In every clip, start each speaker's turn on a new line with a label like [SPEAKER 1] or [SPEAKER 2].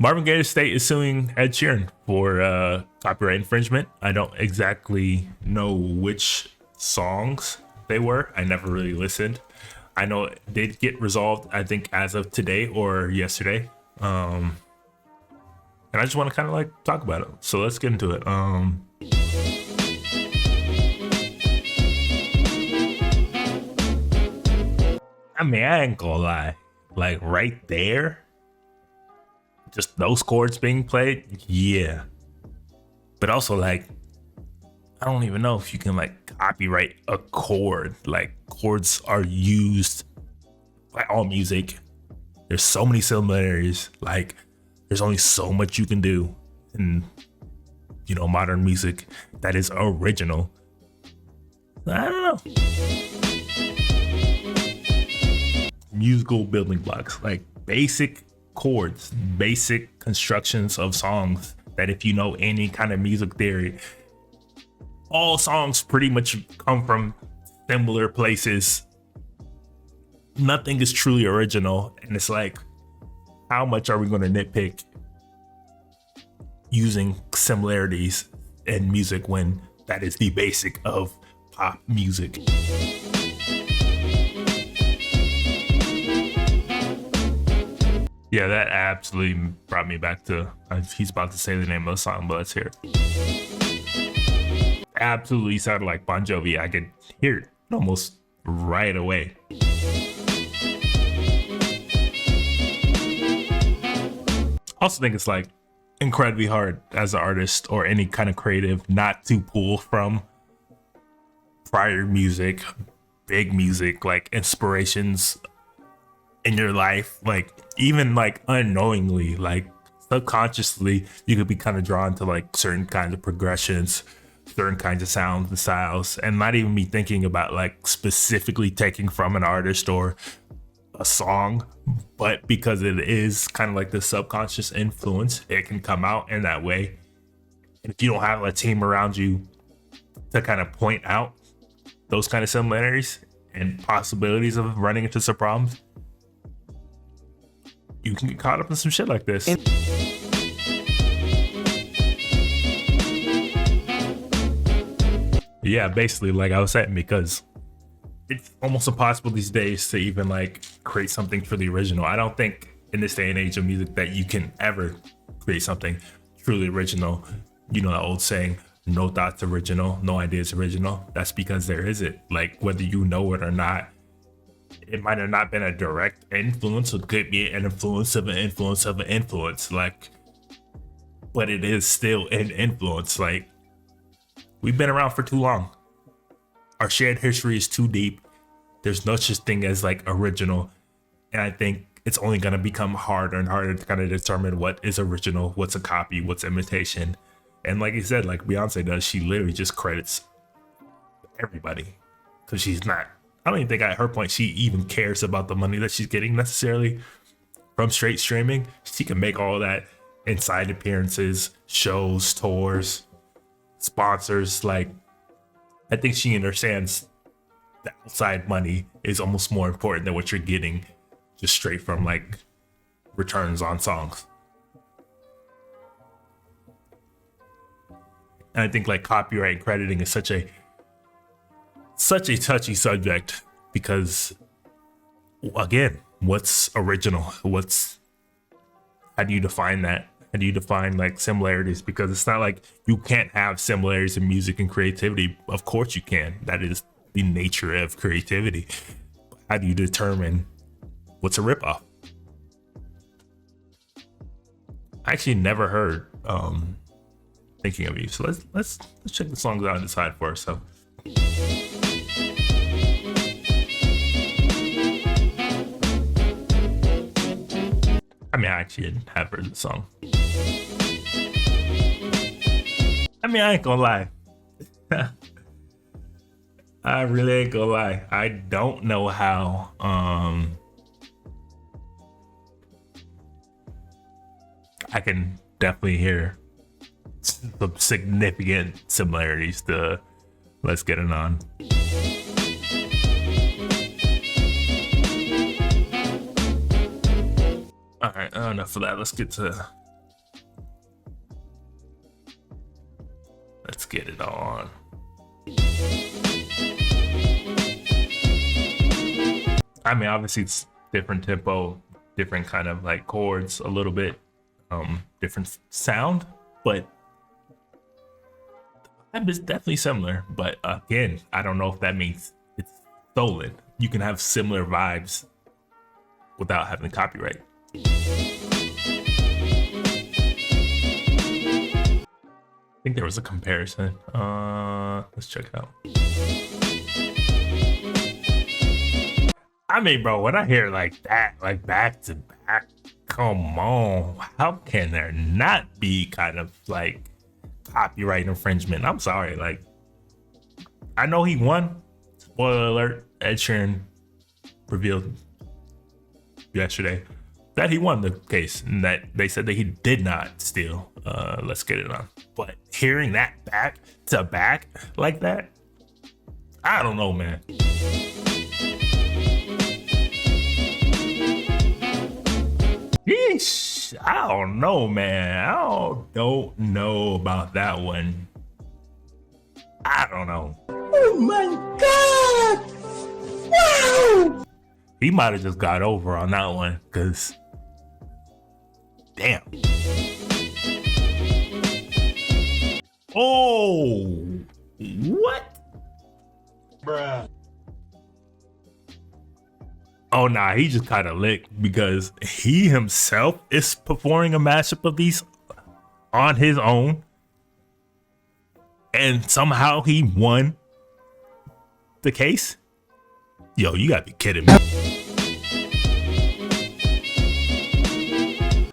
[SPEAKER 1] Marvin Gaye State is suing Ed Sheeran for copyright infringement. I don't exactly know which songs they were. I never really listened. I know it did get resolved, I think, as of today or yesterday. And I just want to kind of like talk about it. So let's get into it. I mean, I ain't gonna lie. Like right there, just those chords being played, yeah. But also, like, I don't even know if you can like copyright a chord. Like, chords are used by all music. There's so many similarities. Like, there's only so much you can do in, you know, modern music that is original. I don't know. Musical building blocks, like basic chords, basic constructions of songs that if you know any kind of music theory, all songs pretty much come from similar places. Nothing is truly original. And it's like, how much are we going to nitpick using similarities in music when that is the basic of pop music? Yeah, that absolutely brought me back to, he's about to say the name of the song, but let's hear it. Absolutely sounded like Bon Jovi. I could hear it almost right away. Also think it's like incredibly hard as an artist or any kind of creative not to pull from prior music, big music, like inspirations in your life, like even like unknowingly, like subconsciously, you could be kind of drawn to like certain kinds of progressions, certain kinds of sounds and styles, and not even be thinking about like specifically taking from an artist or a song, but because it is kind of like the subconscious influence, it can come out in that way. And if you don't have a team around you to kind of point out those kind of similarities and possibilities of running into some problems, you can get caught up in some shit like this. Yeah, basically, like I was saying, because it's almost impossible these days to even like create something for the original. I don't think in this day and age of music that you can ever create something truly original. You know, that old saying, no thoughts original, no ideas original. That's because there isn't. Like, whether you know it or not, it might have not been a direct influence. It could be an influence of an influence of an influence, like, but it is still an influence. Like, we've been around for too long. Our shared history is too deep. There's no such thing as like original. And I think it's only going to become harder and harder to kind of determine what is original, what's a copy, what's imitation. And like you said, like Beyonce does, she literally just credits everybody because she's not, I don't even think at her point she even cares about the money that she's getting necessarily from straight streaming. She can make all that inside appearances, shows, tours, sponsors. Like, I think she understands the outside money is almost more important than what you're getting just straight from like returns on songs. And I think like copyright and crediting is such a touchy subject because, again, what's original? How do you define that? How do you define like similarities? Because it's not like you can't have similarities in music and creativity. Of course you can. That is the nature of creativity. How do you determine what's a ripoff? I actually never heard Thinking of You. So let's check the songs out and decide for ourselves. I mean, I actually have heard the song. I mean, I ain't gonna lie. I really ain't gonna lie. I don't know how I can definitely hear some significant similarities to Let's Get It On. All right, enough of that. Let's get to Let's get it on. I mean, obviously it's different tempo, different kind of like chords, a little bit, different sound, but the vibe is definitely similar. But again, I don't know if that means it's stolen. You can have similar vibes without having copyright. I think there was a comparison. Let's check it out. I mean, bro, when I hear like that, like back to back, come on, how can there not be kind of like copyright infringement? I'm sorry, like I know he won. Spoiler alert: Ed Sheeran revealed yesterday that he won the case and that they said that he did not steal. Let's get it on. But hearing that back to back like that, I don't know, man. Yeesh, I don't know, man. I don't know about that one. I don't know.
[SPEAKER 2] Oh my God! Wow!
[SPEAKER 1] He might have just got over on that one, cause damn. Oh, what?
[SPEAKER 2] Bruh.
[SPEAKER 1] Oh nah, he just kind of licked because he himself is performing a mashup of these on his own, and somehow he won the case. Yo, you gotta be kidding me.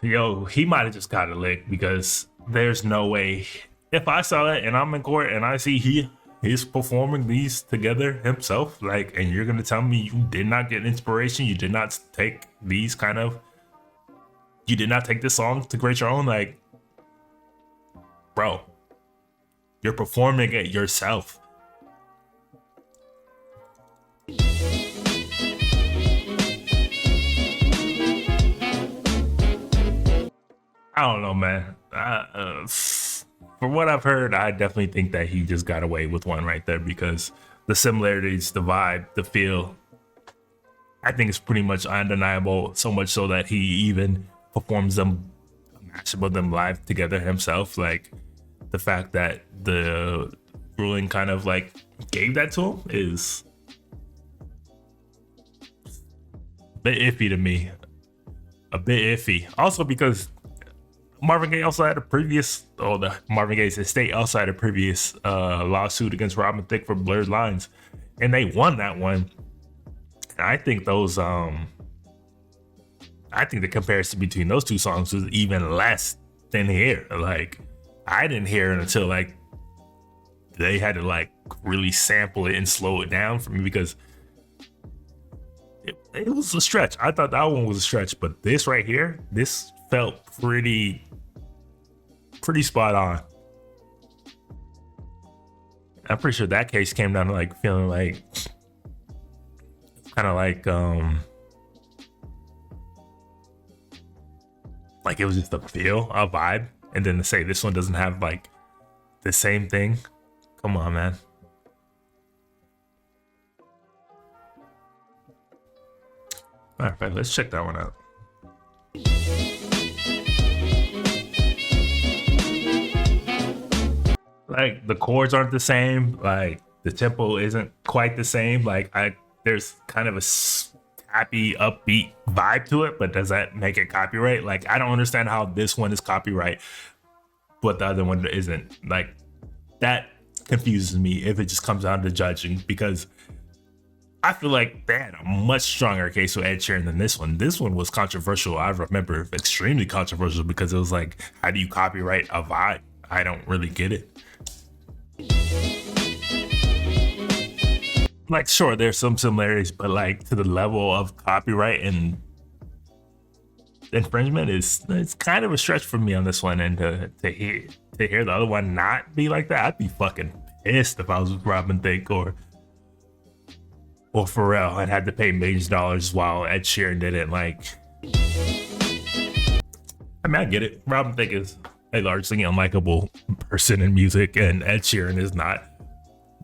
[SPEAKER 1] Yo, he might have just got a lick because there's no way. If I saw it and I'm in court and I see he's performing these together himself, like, and you're gonna tell me you did not get inspiration, you did not take these kind of, you did not take this song to create your own, like, bro, you're performing it yourself. I don't know, man. For what I've heard, I definitely think that he just got away with one right there because the similarities, the vibe, the feel, I think it's pretty much undeniable. So much so that he even performs them, a mashup of them live together himself. Like the fact that the ruling kind of like gave that to him is a bit iffy to me. A bit iffy. Also because Marvin Gaye also had a previous, the Marvin Gaye's estate also had a previous lawsuit against Robin Thicke for blurred lines, and they won that one. And I think those, I think the comparison between those two songs was even less than here. Like, I didn't hear it until like they had to like really sample it and slow it down for me because it was a stretch. I thought that one was a stretch, but this right here, this felt pretty spot on. I'm pretty sure that case came down to like feeling like kind of like it was just a feel, a vibe, and then to say this one doesn't have like the same thing. Come on, man. Matter of fact, let's check that one out. Like the chords aren't the same, like the tempo isn't quite the same. Like there's kind of a happy, upbeat vibe to it, but does that make it copyright? Like I don't understand how this one is copyright, but the other one isn't. Like that confuses me if it just comes down to judging, because I feel like they had a much stronger case with Ed Sheeran than this one. This one was controversial. I remember extremely controversial because it was like, how do you copyright a vibe? I don't really get it. Like, sure, there's some similarities, but like to the level of copyright and infringement it's kind of a stretch for me on this one. And to hear the other one not be like that, I'd be fucking pissed if I was Robin Thicke or Pharrell and had to pay millions of dollars while Ed Sheeran didn't. Like, I mean, I get it. Robin Thicke is a largely unlikable person in music, and Ed Sheeran is not.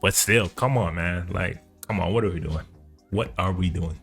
[SPEAKER 1] But still, come on, man. Like, come on, what are we doing? What are we doing?